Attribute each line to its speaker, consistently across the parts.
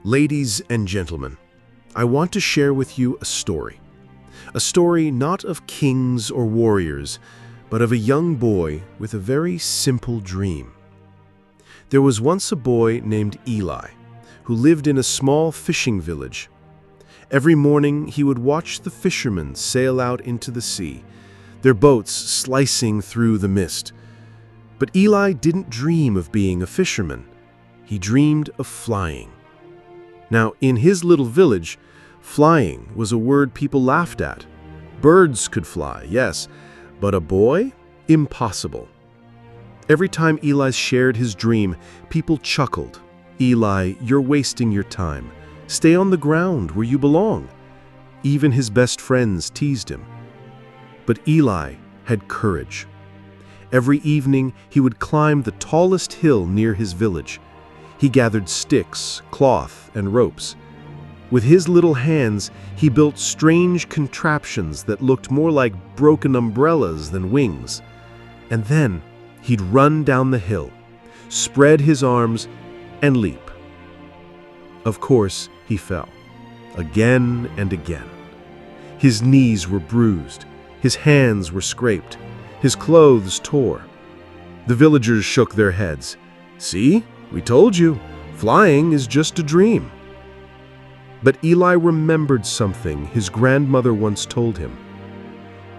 Speaker 1: Ladies and gentlemen, I want to share with you a story. A story not of kings or warriors, but of a young boy with a very simple dream. There was once a boy named Eli, who lived in a small fishing village. Every morning he would watch the fishermen sail out into the sea, their boats slicing through the mist. But Eli didn't dream of being a fisherman. He dreamed of flying. Now, in his little village, flying was a word people laughed at. Birds could fly, yes, but a boy? Impossible. Every time Eli shared his dream, people chuckled. "Eli, you're wasting your time. Stay on the ground where you belong." Even his best friends teased him. But Eli had courage. Every evening, he would climb the tallest hill near his village. He gathered sticks, cloth, and ropes. With his little hands, he built strange contraptions that looked more like broken umbrellas than wings. And then he'd run down the hill, spread his arms, and leap. Of course, he fell, again and again. His knees were bruised, his hands were scraped, his clothes tore. The villagers shook their heads. "See? We told you, flying is just a dream." But Eli remembered something his grandmother once told him.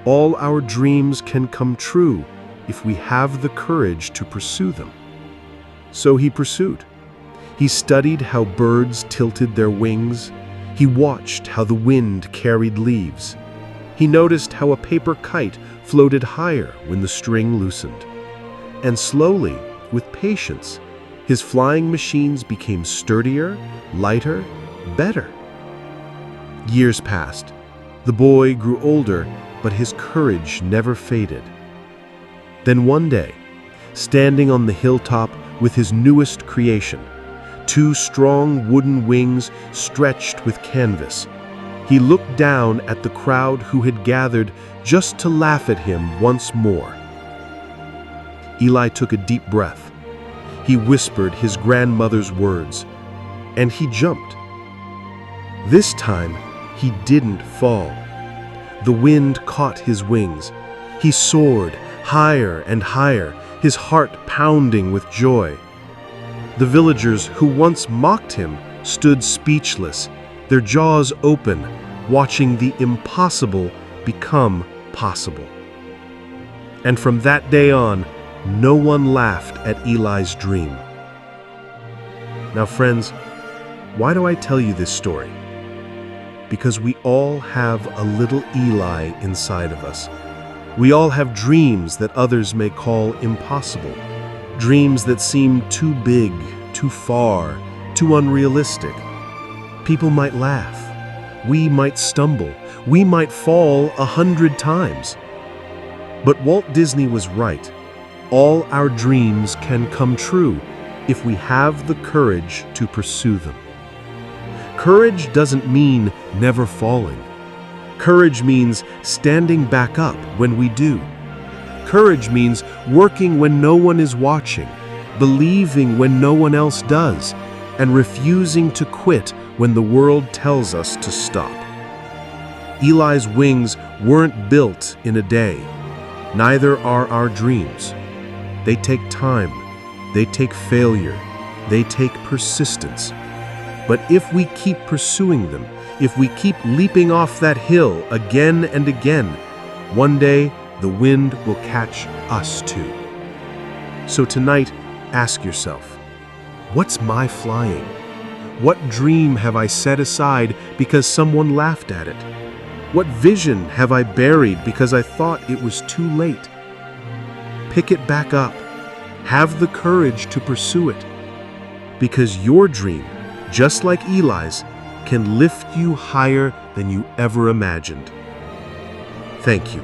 Speaker 1: All our dreams can come true if we have the courage to pursue them. So he pursued. He studied how birds tilted their wings. He watched how the wind carried leaves. He noticed how a paper kite floated higher when the string loosened. And slowly, with patience, his flying machines became sturdier, lighter, better. Years passed. The boy grew older, but his courage never faded. Then one day, standing on the hilltop with his newest creation, two strong wooden wings stretched with canvas, he looked down at the crowd who had gathered just to laugh at him once more. Eli took a deep breath. He whispered his grandmother's words, and he jumped. This time, he didn't fall. The wind caught his wings. He soared higher and higher, his heart pounding with joy. The villagers who once mocked him stood speechless, their jaws open, watching the impossible become possible. And from that day on, no one laughed at Eli's dream. Now, friends, why do I tell you this story? Because we all have a little Eli inside of us. We all have dreams that others may call impossible, dreams that seem too big, too far, too unrealistic. People might laugh. We might stumble. We might fall 100 times. But Walt Disney was right. All our dreams can come true if we have the courage to pursue them. Courage doesn't mean never falling. Courage means standing back up when we do. Courage means working when no one is watching, believing when no one else does, and refusing to quit when the world tells us to stop. Eli's wings weren't built in a day. Neither are our dreams. They take time, they take failure, they take persistence. But if we keep pursuing them, if we keep leaping off that hill again and again, one day the wind will catch us too. So tonight, ask yourself, what's my flying? What dream have I set aside because someone laughed at it? What vision have I buried because I thought it was too late? Pick it back up. Have the courage to pursue it. Because your dream, just like Eli's, can lift you higher than you ever imagined. Thank you.